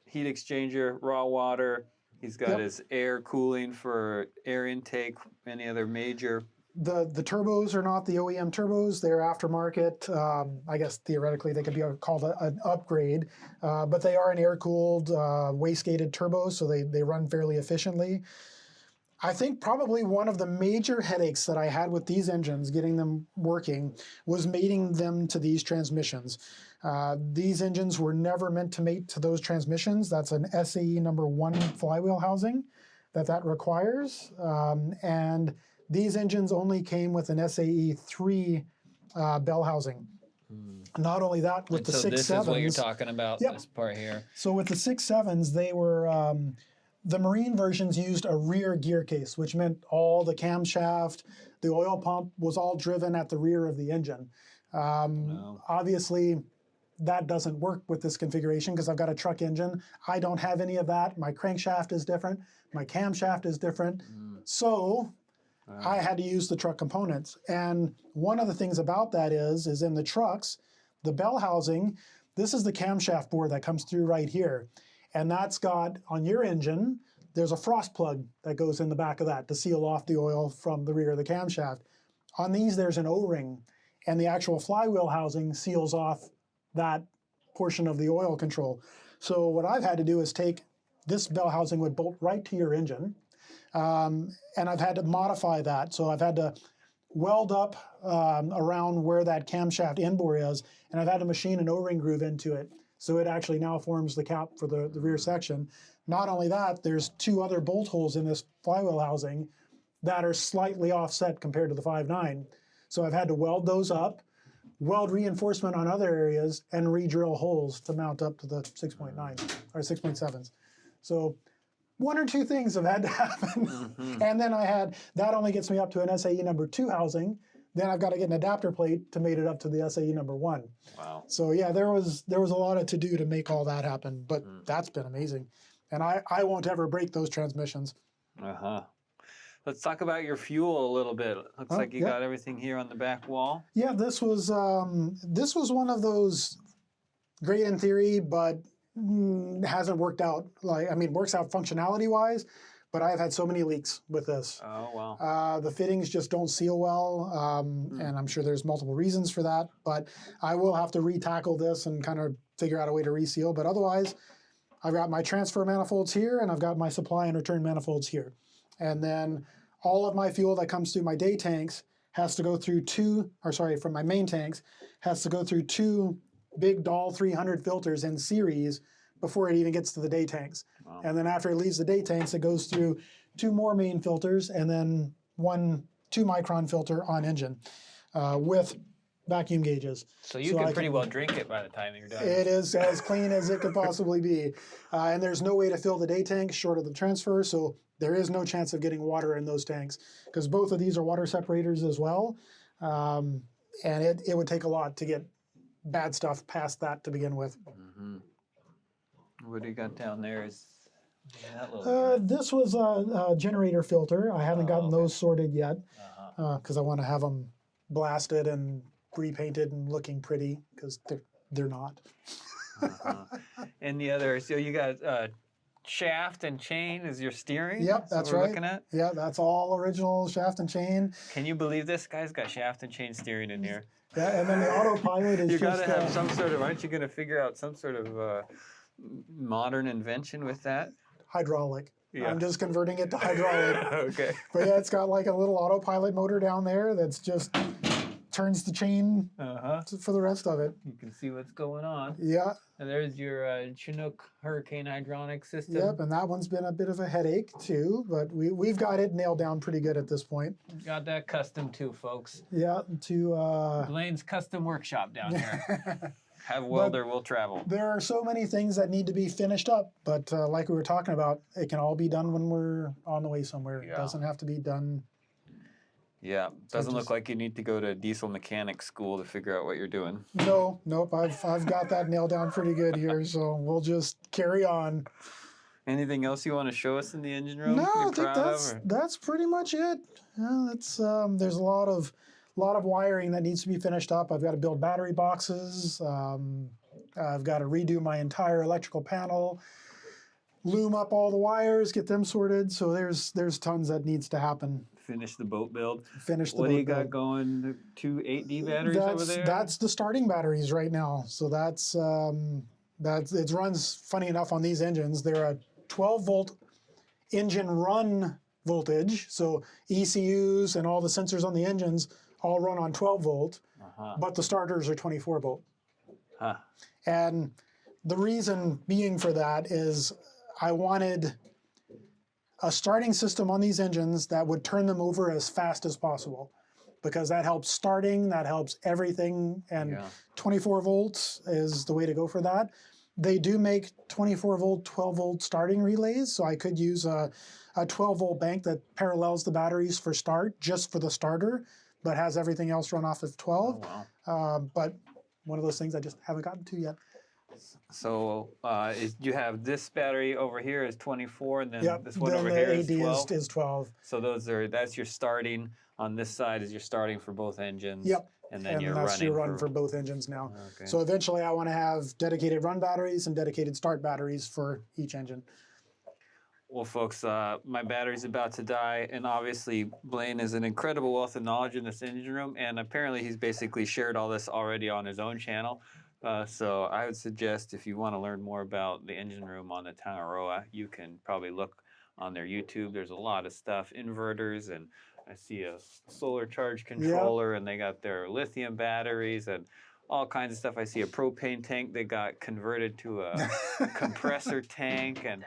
heat exchanger, raw water. He's got his air cooling for air intake. Any other major? The turbos are not the OEM turbos. They're aftermarket. I guess theoretically they could be called an upgrade, but they are an air-cooled, waste-gated turbo, so they run fairly efficiently. I think probably one of the major headaches that I had with these engines, getting them working, was mating them to these transmissions. These engines were never meant to mate to those transmissions. That's an SAE number 1 flywheel housing that requires. And these engines only came with an SAE 3 bell housing. Not only that, with the 6.7s. This is what you're talking about, this part here. So with the 6.7s, they were... the marine versions used a rear gear case, which meant all the camshaft, the oil pump was all driven at the rear of the engine. Obviously, that doesn't work with this configuration because I've got a truck engine. I don't have any of that. My crankshaft is different. My camshaft is different. So I had to use the truck components. And one of the things about that is in the trucks, the bell housing, this is the camshaft board that comes through right here. And that's got, on your engine, there's a frost plug that goes in the back of that to seal off the oil from the rear of the camshaft. On these, there's an O-ring, and the actual flywheel housing seals off that portion of the oil control. So what I've had to do is take this bell housing would bolt right to your engine. And I've had to modify that. So I've had to weld up around where that camshaft end bore is, and I've had to machine an O-ring groove into it. So it actually now forms the cap for the rear section. Not only that, there's 2 other bolt holes in this flywheel housing that are slightly offset compared to the 5.9. So I've had to weld those up, weld reinforcement on other areas, and re-drill holes to mount up to the 6.9 or 6.7s. So 1 or 2 things have had to happen. And then that only gets me up to an SAE number 2 housing. Then I've got to get an adapter plate to mate it up to the SAE number 1. Wow. So yeah, there was a lot of to do to make all that happen, but that's been amazing. And I won't ever break those transmissions. Let's talk about your fuel a little bit. Looks like you got everything here on the back wall. Yeah, this was one of those great in theory, but hasn't worked out. Works out functionality wise, but I've had so many leaks with this. Oh, wow. The fittings just don't seal well, and I'm sure there's multiple reasons for that, but I will have to re-tackle this and kind of figure out a way to reseal. But otherwise, I've got my transfer manifolds here, and I've got my supply and return manifolds here. And then all of my fuel that comes through my day tanks has to go through from my main tanks, has to go through 2 big Dahl 300 filters in series before it even gets to the day tanks. Wow. And then after it leaves the day tanks, it goes through 2 more main filters and then 1 2-micron filter on engine with vacuum gauges. So you can pretty well drink it by the time you're done. It is as clean as it could possibly be. And there's no way to fill the day tank short of the transfer, so there is no chance of getting water in those tanks because both of these are water separators as well. And it would take a lot to get bad stuff past that to begin with. What do you got down there? This was a generator filter. I haven't gotten those sorted yet because I want to have them blasted and repainted and looking pretty because they're not. And the other, so you got shaft and chain is your steering? Yep, that's what we're right. Looking at? Yeah, that's all original shaft and chain. Can you believe this guy's got shaft and chain steering in here? Yeah, and then the autopilot is you got to have some sort of, aren't you going to figure out some sort of modern invention with that? Hydraulic. Yeah. I'm just converting it to hydraulic. Okay. But yeah, it's got like a little autopilot motor down there that's just turns the chain for the rest of it. You can see what's going on. Yeah. And there's your Chinook hurricane hydronic system. Yep, and that one's been a bit of a headache too, but we've got it nailed down pretty good at this point. Got that custom too, folks. Yeah, to Blaine's custom workshop down here. Have welder, will travel. There are so many things that need to be finished up, but like we were talking about, it can all be done when we're on the way somewhere. Yeah. It doesn't have to be done. Yeah, doesn't look like you need to go to diesel mechanic school to figure out what you're doing. Nope. I've got that nailed down pretty good here, so we'll just carry on. Anything else you want to show us in the engine room? No, I think that's pretty much it. Yeah, that's there's a lot of wiring that needs to be finished up. I've got to build battery boxes. I've got to redo my entire electrical panel, loom up all the wires, get them sorted. So there's tons that needs to happen. Finish the boat build. What do you got going? 2 8D batteries over there? That's the starting batteries right now. So that's it runs funny enough on these engines. They're a 12-volt engine run voltage. So ECUs and all the sensors on the engines all run on 12 volt, but the starters are 24 volt. And the reason being for that is I wanted a starting system on these engines that would turn them over as fast as possible because that helps starting, that helps everything, and 24 volts is the way to go for that. They do make 24 volt, 12 volt starting relays, so I could use a 12 volt bank that parallels the batteries for start, just for the starter, but has everything else run off of 12. Oh, wow. But one of those things I just haven't gotten to yet. So you have this battery over here is 24, and then this one then over the here AD is 12? is 12. So that's your starting. On this side is your starting for both engines. Yep. And then you're that's running your run for both engines now. Okay. So eventually I want to have dedicated run batteries and dedicated start batteries for each engine. Well, folks, my battery's about to die, and obviously Blaine is an incredible wealth of knowledge in this engine room, and apparently he's basically shared all this already on his own channel. So I would suggest if you want to learn more about the engine room on the Tangaroa, you can probably look on their YouTube. There's a lot of stuff, inverters, and I see a solar charge controller, and they got their lithium batteries and all kinds of stuff. I see a propane tank that got converted to a compressor tank. And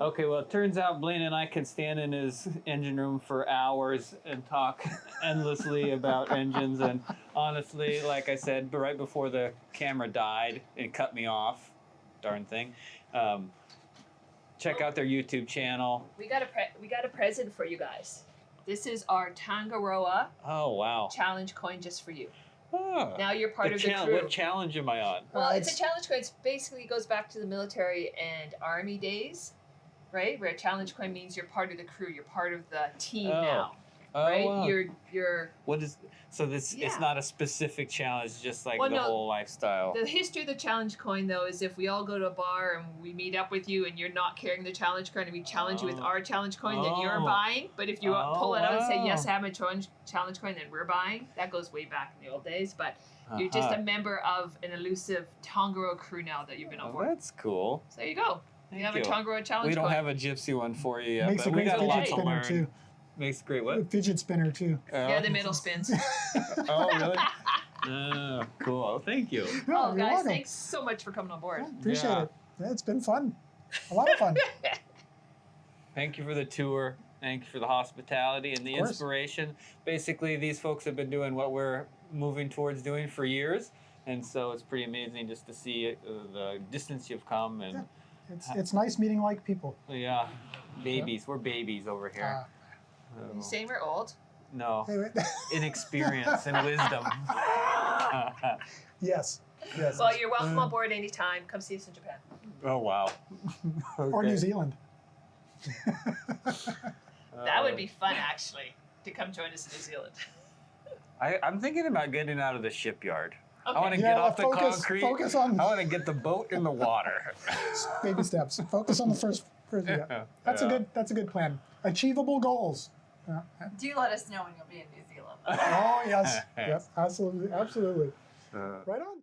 okay, well, it turns out Blaine and I can stand in his engine room for hours and talk endlessly about engines. And honestly, like I said, right before the camera died, it cut me off, darn thing. Check out their YouTube channel. We got a present for you guys. This is our Tangaroa challenge coin just for you. Oh, now you're part of the crew. What challenge am I on? Well, it's a challenge coin. It basically goes back to the military and army days, right? Where a challenge coin means you're part of the crew. You're part of the team now, right? Wow. You're. What is so? This it's not a specific challenge, just like the whole lifestyle. The history of the challenge coin, though, is if we all go to a bar and we meet up with you and you're not carrying the challenge coin and we challenge you with our challenge coin, then you're buying. But if you pull it out and say, yes, I have a challenge coin, then we're buying. That goes way back in the old days. But you're just a member of an elusive Tangaroa crew now that you've been on board. That's cool. So there you go. You have a Tangaroa challenge coin. We don't have a Gypsy one for you yet, Makes but a we great got a lot fidget to spinner learn. too. Makes a great what? A fidget spinner too. Yeah, the middle spins. Oh, really? Cool. Oh, thank you. No, Oh, you're guys, welcome. thanks so much for coming on board. Yeah, appreciate it. Yeah, it's been fun. A lot of fun. Thank you for the tour. Thank you for the hospitality and the inspiration. Basically, these folks have been doing what we're moving towards doing for years, and so it's pretty amazing just to see the distance you've come. And it's nice meeting like people. yeah, babies. We're babies over here. You saying we're old? No, Hey, wait. inexperience and wisdom. Yes. Yes. Well, you're welcome on board anytime. Come see us in Japan. Oh, wow. Or New Zealand. That would be fun, actually, to come join us in New Zealand. I'm thinking about getting out of the shipyard. Okay. I want to get off the focus, concrete. Focus on I want to get the boat in the water. baby steps. Focus on the first yeah. That's a good plan. Achievable goals. Do let us know when you'll be in New Zealand. Oh yes. Yes, absolutely. Right on.